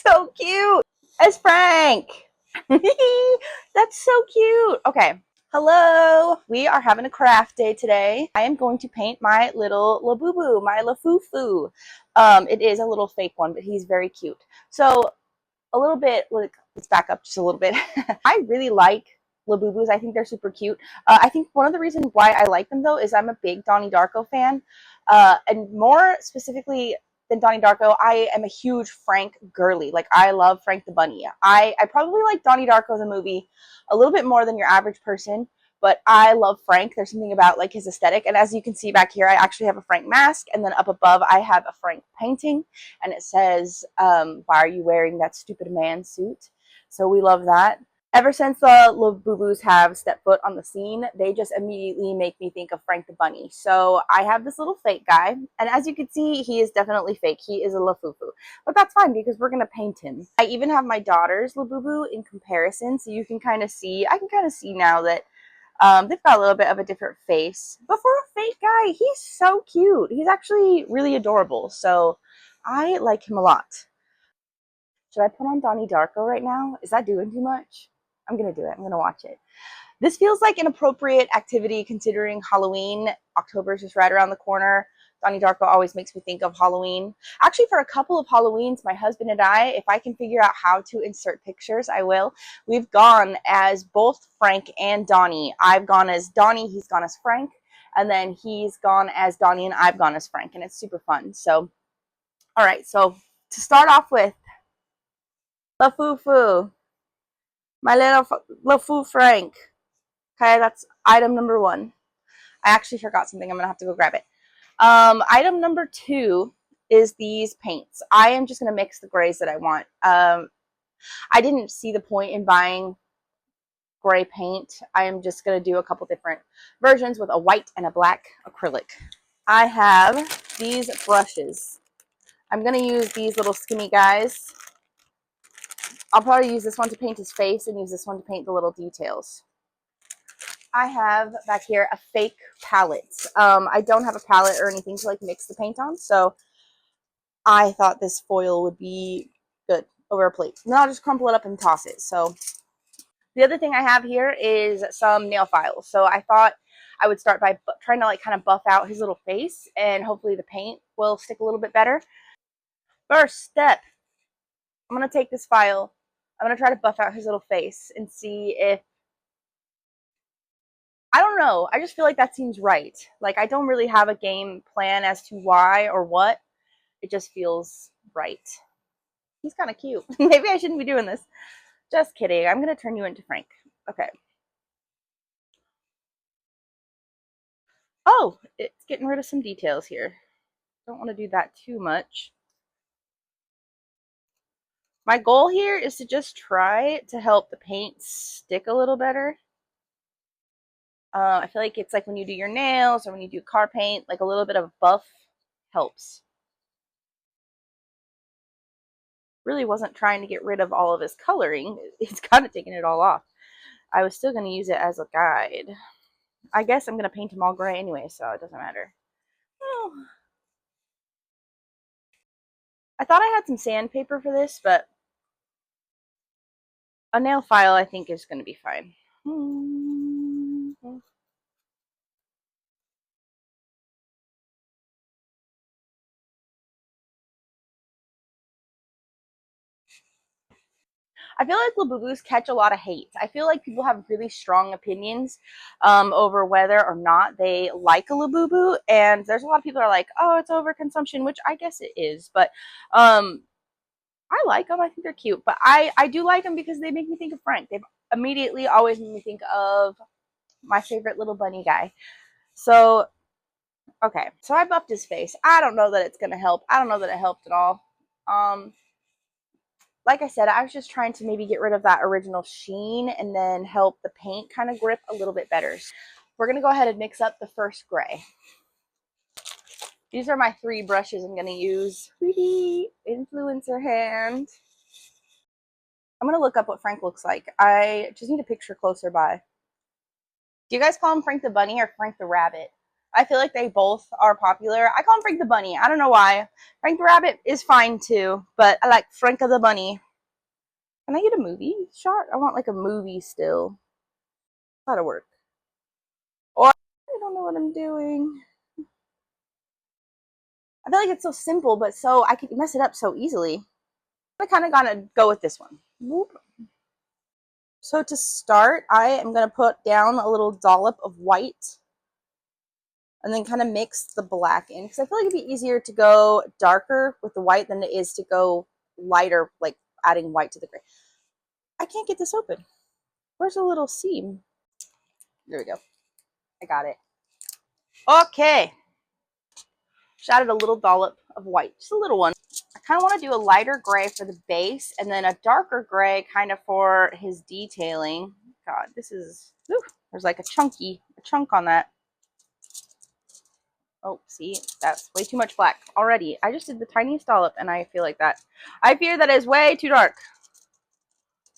so cute. As Frank. That's so cute. Okay. Hello. We are having a craft day today. I am going to paint my little Labubu, my lafufu. It is a little fake one, but he's very cute. So a little bit, let's back up just a little bit. I really like Labubus. I think they're super cute. I think one of the reasons why I like them though is I'm a big Donnie Darko fan. And more specifically than Donnie Darko, I am a huge Frank girly. Like I love Frank the Bunny. I probably like Donnie Darko the movie a little bit more than your average person, but I love Frank. There's something about like his aesthetic. And as you can see back here, I actually have a Frank mask, and then up above I have a Frank painting, and it says, why are you wearing that stupid man suit? So we love that. Ever since the Labubus have stepped foot on the scene, they just immediately make me think of Frank the Bunny. So I have this little fake guy, and as you can see, he is definitely fake. He is a lafufu, but that's fine because we're gonna paint him. I even have my daughter's Labubu in comparison, so you can kind of see, I can kind of see now that they've got a little bit of a different face. But for a fake guy, he's so cute. He's actually really adorable, so I like him a lot. Should I put on Donnie Darko right now? Is that doing too much? I'm going to do it. I'm going to watch it. This feels like an appropriate activity considering Halloween. October is just right around the corner. Donnie Darko always makes me think of Halloween. Actually, for a couple of Halloweens, my husband and I, if I can figure out how to insert pictures, I will. We've gone as both Frank and Donnie. I've gone as Donnie, he's gone as Frank, and then he's gone as Donnie, and I've gone as Frank, and it's super fun. So, all right, so to start off with, lafufu. My little lafu Frank. Okay, that's item number 1. I actually forgot something. I'm going to have to go grab it. Item number 2 is these paints. I am just going to mix the grays that I want. I didn't see the point in buying gray paint. I am just going to do a couple different versions with a white and a black acrylic. I have these brushes. I'm going to use these little skinny guys. I'll probably use this one to paint his face and use this one to paint the little details. I have back here a fake palette. I don't have a palette or anything to like mix the paint on, so I thought this foil would be good over a plate. And then I'll just crumple it up and toss it. So the other thing I have here is some nail files. So I thought I would start by trying to like kind of buff out his little face, and hopefully the paint will stick a little bit better. First step, I'm going to take this file. I'm going to try to buff out his little face and see if, I don't know. I just feel like that seems right. Like I don't really have a game plan as to why or what. It just feels right. He's kind of cute. Maybe I shouldn't be doing this. Just kidding. I'm going to turn you into Frank. Okay. Oh, it's getting rid of some details here. Don't want to do that too much. My goal here is to just try to help the paint stick a little better. I feel like it's like when you do your nails or when you do car paint, like a little bit of buff helps. Really wasn't trying to get rid of all of his coloring. He's kind of taken it all off. I was still going to use it as a guide. I guess I'm going to paint him all gray anyway, so it doesn't matter. Oh. I thought I had some sandpaper for this, but a nail file I think is going to be fine. I feel like Labubus catch a lot of hate. I feel like people have really strong opinions over whether or not they like a Labubu, and there's a lot of people that are like, oh, it's overconsumption, which I guess it is, but I like them. I think they're cute, but I do like them because they make me think of Frank. They've immediately always made me think of my favorite little bunny guy. So, okay, so I buffed his face. I don't know that it's going to help. I don't know that it helped at all. Like I said, I was just trying to maybe get rid of that original sheen and then help the paint kind of grip a little bit better. We're going to go ahead and mix up the first gray. These are my 3 brushes I'm going to use. Sweetie, influencer hand. I'm going to look up what Frank looks like. I just need a picture closer by. Do you guys call him Frank the Bunny or Frank the Rabbit? I feel like they both are popular. I call him Frank the Bunny. I don't know why. Frank the Rabbit is fine too, but I like Frank the Bunny. Can I get a movie shot? I want like a movie still. That'll work. Or I don't know what I'm doing. I feel like it's so simple, but so I could mess it up so easily. I kind of gotta go with this one. Whoop. So to start, I am gonna put down a little dollop of white and then kind of mix the black in because I feel like it'd be easier to go darker with the white than it is to go lighter, like adding white to the gray. I can't get this open. Where's the little seam? There we go. I got it. Okay. Just added a little dollop of white, just a little one. I kind of want to do a lighter gray for the base and then a darker gray kind of for his detailing. God, this is, whew, there's like a chunk on that. Oh, see, that's way too much black already. I just did the tiniest dollop and I feel like that. I fear that is way too dark.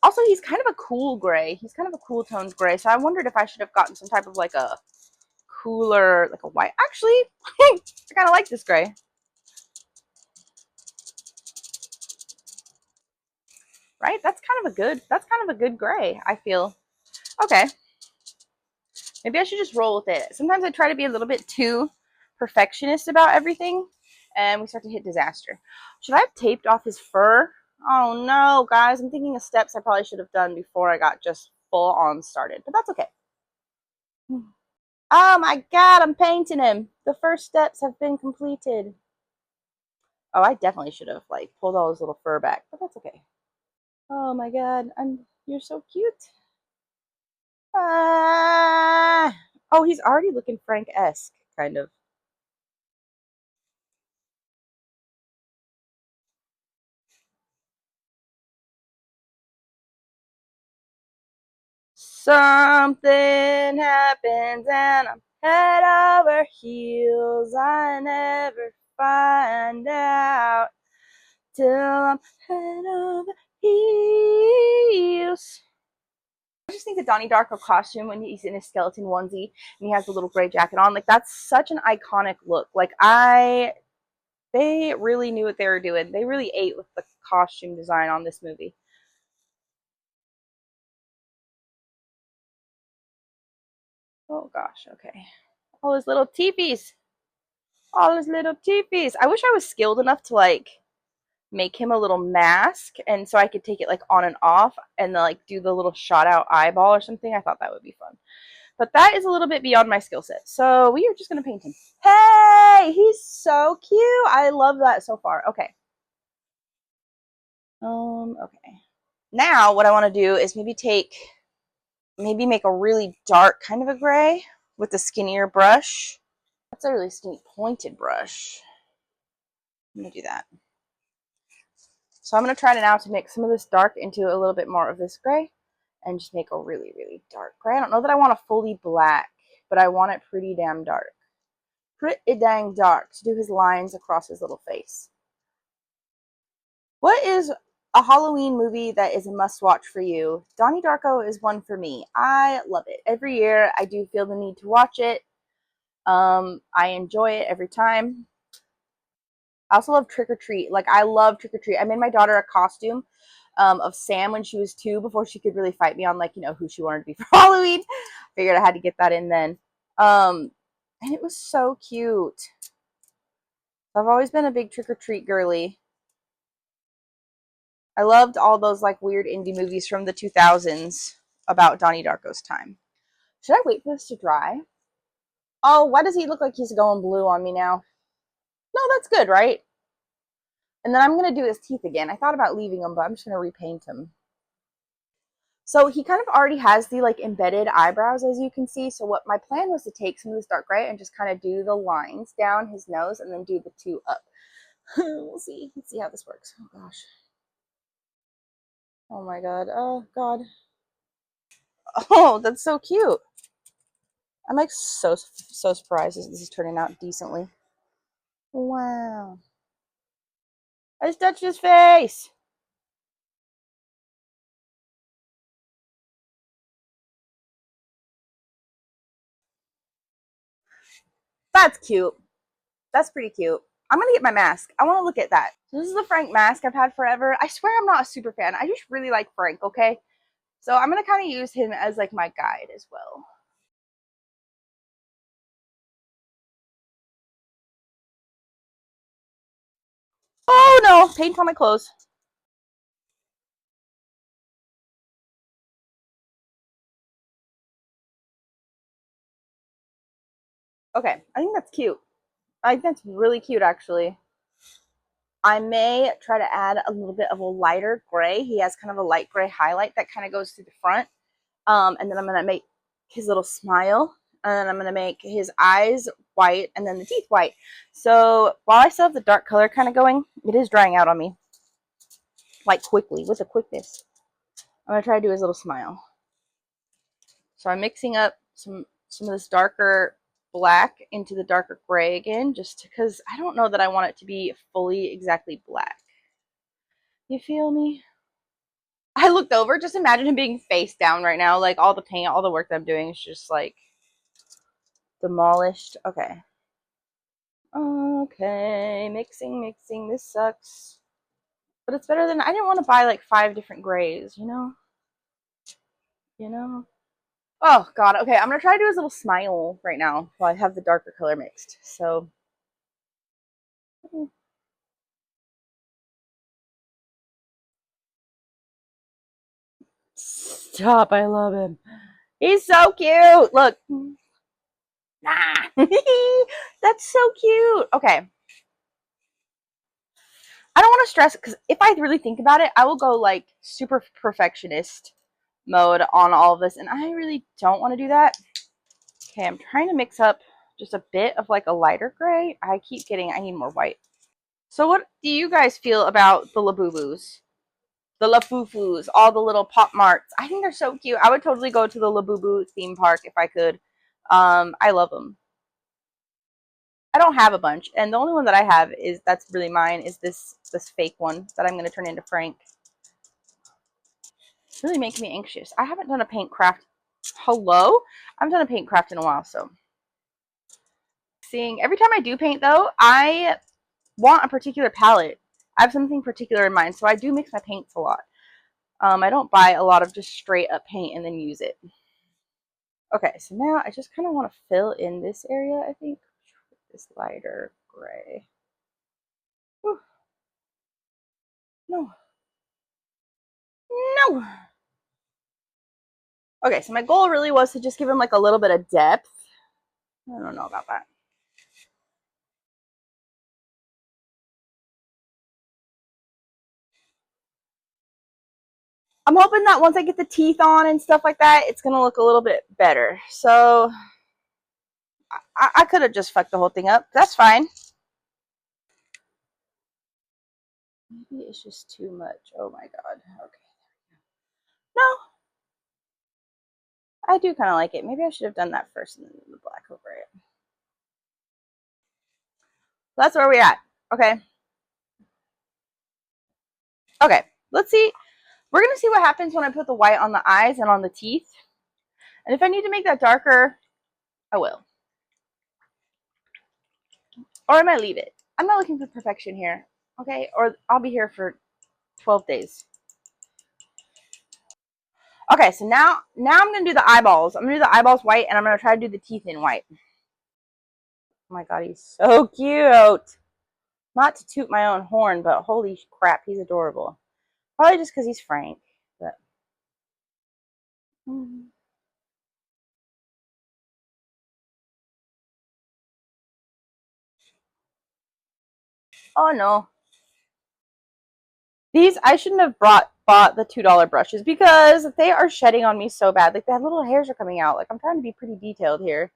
Also, he's kind of a cool gray. He's kind of a cool toned gray. So I wondered if I should have gotten some type of like a cooler, like a white. Actually, I kind of like this gray. Right? That's kind of a good gray, I feel. Okay. Maybe I should just roll with it. Sometimes I try to be a little bit too perfectionist about everything and we start to hit disaster. Should I have taped off his fur? Oh no, guys. I'm thinking of steps I probably should have done before I got just full on started, but that's okay. Oh my god, I'm painting him. The first steps have been completed. Oh, I definitely should have like pulled all his little fur back, but that's okay. Oh my god, you're so cute. Ah. Oh, he's already looking Frank-esque, kind of. Something happens and I'm head over heels. I never find out till I'm head over heels. I just think the Donnie Darko costume when he's in his skeleton onesie and he has the little gray jacket on, like that's such an iconic look. Like they really knew what they were doing. They really ate with the costume design on this movie. Oh gosh, okay. All his little teepees. All his little teepees. I wish I was skilled enough to like make him a little mask and so I could take it like on and off and then, like do the little shot out eyeball or something. I thought that would be fun. But that is a little bit beyond my skill set. So we are just going to paint him. Hey, he's so cute. I love that so far. Okay. Okay. Now what I want to do is maybe make a really dark kind of a gray with a skinnier brush. That's a really skinny pointed brush. I'm going to do that. So I'm going to try now to make some of this dark into a little bit more of this gray and just make a really, really dark gray. I don't know that I want a fully black, but I want it pretty damn dark. Pretty dang dark to do his lines across his little face. What is a Halloween movie that is a must-watch for you? Donnie Darko is one for me. I love it. Every year I do feel the need to watch it. I enjoy it every time. I also love Trick or Treat. Like, I love Trick or Treat. I made my daughter a costume of Sam when she was 2 before she could really fight me on, like, you know, who she wanted to be for Halloween. Figured I had to get that in then. And it was so cute. I've always been a big Trick or Treat girly. I loved all those, like, weird indie movies from the 2000s about Donnie Darko's time. Should I wait for this to dry? Oh, why does he look like he's going blue on me now? No, that's good, right? And then I'm going to do his teeth again. I thought about leaving them, but I'm just going to repaint him. So he kind of already has the like embedded eyebrows, as you can see. So what my plan was to take some of this dark gray and just kind of do the lines down his nose and then do the 2 up. We'll see. Let's see how this works. Oh gosh. Oh my god. Oh god. Oh, that's so cute. I'm like so surprised this is turning out decently. Wow. I just touched his face. That's cute. That's pretty cute. I'm gonna get my mask. I want to look at that. So this is the Frank mask I've had forever. I swear I'm not a super fan. I just really like Frank, okay? So I'm gonna kind of use him as like my guide as well. Oh no, paint on my clothes. Okay, I think that's cute. I think that's really cute actually. I may try to add a little bit of a lighter gray. He has kind of a light gray highlight that kind of goes through the front. And then I'm gonna make his little smile, and then I'm gonna make his eyes white, and then the teeth white. So while I still have the dark color kind of going, it is drying out on me, like quickly, with a quickness. I'm gonna try to do his little smile. So I'm mixing up some of this darker black into the darker gray again, just because I don't know that I want it to be fully exactly black. You feel me? I looked over, just imagine him being face down right now, like all the paint, all the work that I'm doing is just like demolished. Okay. Okay, mixing. This sucks. But it's better than, I didn't want to buy like 5 different grays, you know? You know? Oh, God. Okay, I'm going to try to do his little smile right now while I have the darker color mixed. So. Stop, I love him. He's so cute. Look. Nah. That's so cute. Okay. I don't want to stress, because if I really think about it, I will go like super perfectionist mode on all of this, and I really don't want to do that. Okay, I'm trying to mix up just a bit of like a lighter gray. I need more white. So what do you guys feel about the Labubus? The lafufus, all the little pop marts. I think they're so cute. I would totally go to the Labubu theme park if I could. I love them. I don't have a bunch, and the only one that I have is that's really mine is this fake one that I'm going to turn into Frank. It's really making me anxious. I haven't done a paint craft. Hello? I haven't done a paint craft in a while, so seeing every time I do paint though, I want a particular palette. I have something particular in mind, so I do mix my paints a lot. I don't buy a lot of just straight up paint and then use it. Okay, so now I just kind of want to fill in this area, I think. This lighter gray. Whew. No. No! Okay, so my goal really was to just give him like a little bit of depth. I don't know about that. I'm hoping that once I get the teeth on and stuff like that, it's going to look a little bit better. So I could have just fucked the whole thing up. That's fine. Maybe it's just too much. Oh my God. Okay. No, I do kind of like it. Maybe I should have done that first and then the black over it. So that's where we're at. Okay. Okay. Let's see. We're going to see what happens when I put the white on the eyes and on the teeth. And if I need to make that darker, I will. Or I might leave it. I'm not looking for perfection here. Okay. Or I'll be here for 12 days. Okay, so now I'm going to do the eyeballs. I'm going to do the eyeballs white, and I'm going to try to do the teeth in white. Oh my God, he's so cute. Not to toot my own horn, but holy crap, he's adorable. Probably just because he's Frank. But oh no. These, I shouldn't have bought the $2 brushes because they are shedding on me so bad. Like, the little hairs are coming out. Like, I'm trying to be pretty detailed here.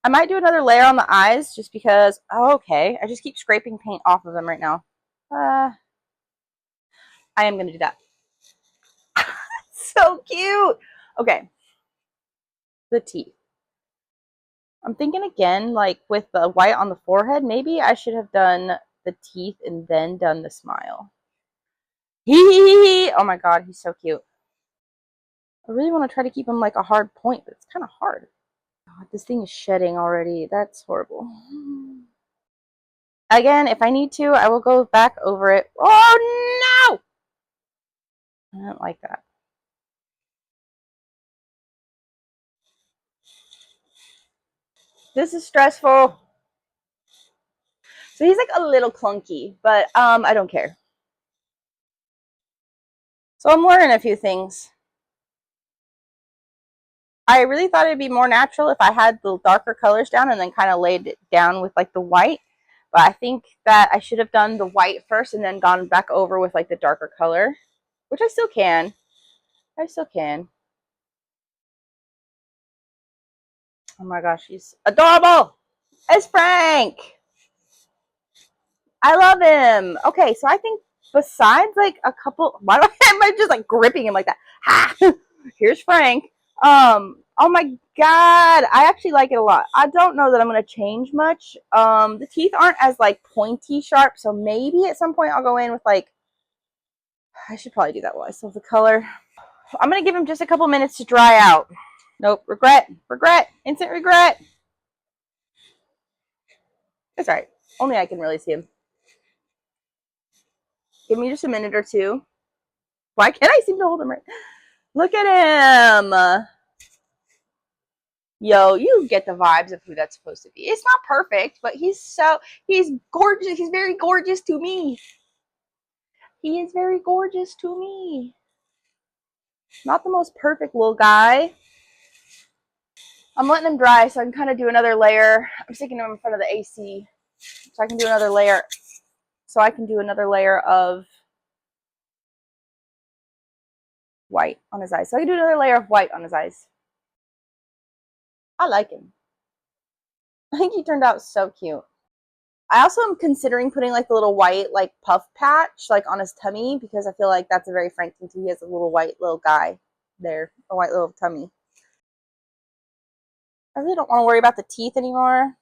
I might do another layer on the eyes just because, oh, okay. I just keep scraping paint off of them right now. I am going to do that. So cute. Okay. The teeth. I'm thinking again, like with the white on the forehead, maybe I should have done the teeth and then done the smile. Hee. Oh my God, he's so cute. I really want to try to keep him like a hard point, but it's kind of hard. God, this thing is shedding already. That's horrible. Again, if I need to, I will go back over it. Oh no! I don't like that. This is stressful. So he's like a little clunky, but I don't care. So I'm learning a few things. I really thought it'd be more natural if I had the darker colors down and then kind of laid it down with like the white. But I think that I should have done the white first and then gone back over with like the darker color, which I still can. I still can. Oh my gosh, he's adorable. It's Frank. I love him. Okay, so I think besides like a couple, why do I am I just like gripping him like that? Ha! Here's Frank. Oh my god, I actually like it a lot. I don't know that I'm gonna change much. The teeth aren't as like pointy sharp, so maybe at some point I'll go in with like, I should probably do that while I still have the color. I'm gonna give him just a couple minutes to dry out. Nope, regret, instant regret. It's alright. Only I can really see him. Give me just a minute or two. Why can't I seem to hold him right? Look at him. Yo, you get the vibes of who that's supposed to be. It's not perfect, but he's gorgeous. He's very gorgeous to me. He is very gorgeous to me. Not the most perfect little guy. I'm letting him dry so I can kind of do another layer. I'm sticking him in front of the AC so I can do another layer. So I can do another layer of white on his eyes. So I can do another layer of white on his eyes. I like him. I think he turned out so cute. I also am considering putting like the little white like puff patch like on his tummy because I feel like that's a very Frank thing too. He has a little white little guy there, a white little tummy. I really don't want to worry about the teeth anymore.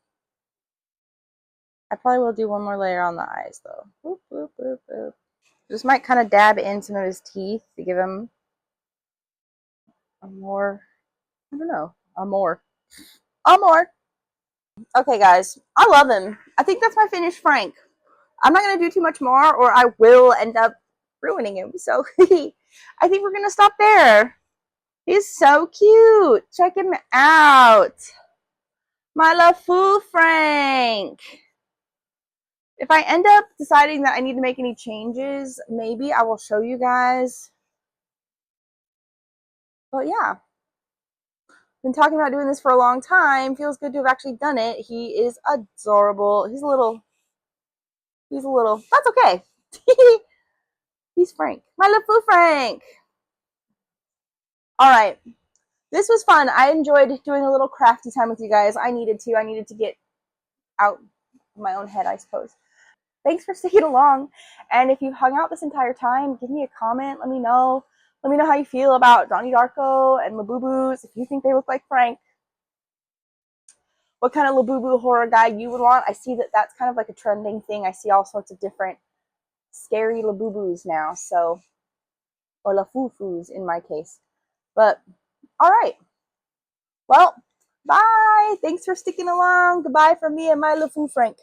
I probably will do one more layer on the eyes though. Boop, boop, boop, boop. Just might kind of dab in some of his teeth to give him a more, I don't know, a more. Okay, guys, I love him. I think that's my finished Frank. I'm not going to do too much more or I will end up ruining him. So I think we're going to stop there. He's so cute. Check him out. My lafufu Frank. If I end up deciding that I need to make any changes, maybe I will show you guys. But yeah. Been talking about doing this for a long time. Feels good to have actually done it. He is adorable. He's a little, that's okay. He's Frank. My lafufu Frank. All right. This was fun. I enjoyed doing a little crafty time with you guys. I needed to get out of my own head, I suppose. Thanks for sticking along. And if you hung out this entire time, give me a comment. Let me know. Let me know how you feel about Donnie Darko and Labubus. If you think they look like Frank. What kind of Labubu horror guy you would want. I see that that's kind of like a trending thing. I see all sorts of different scary Labubus now. So, or lafufus in my case. But, all right. Well, bye. Thanks for sticking along. Goodbye from me and my lafufu Frank.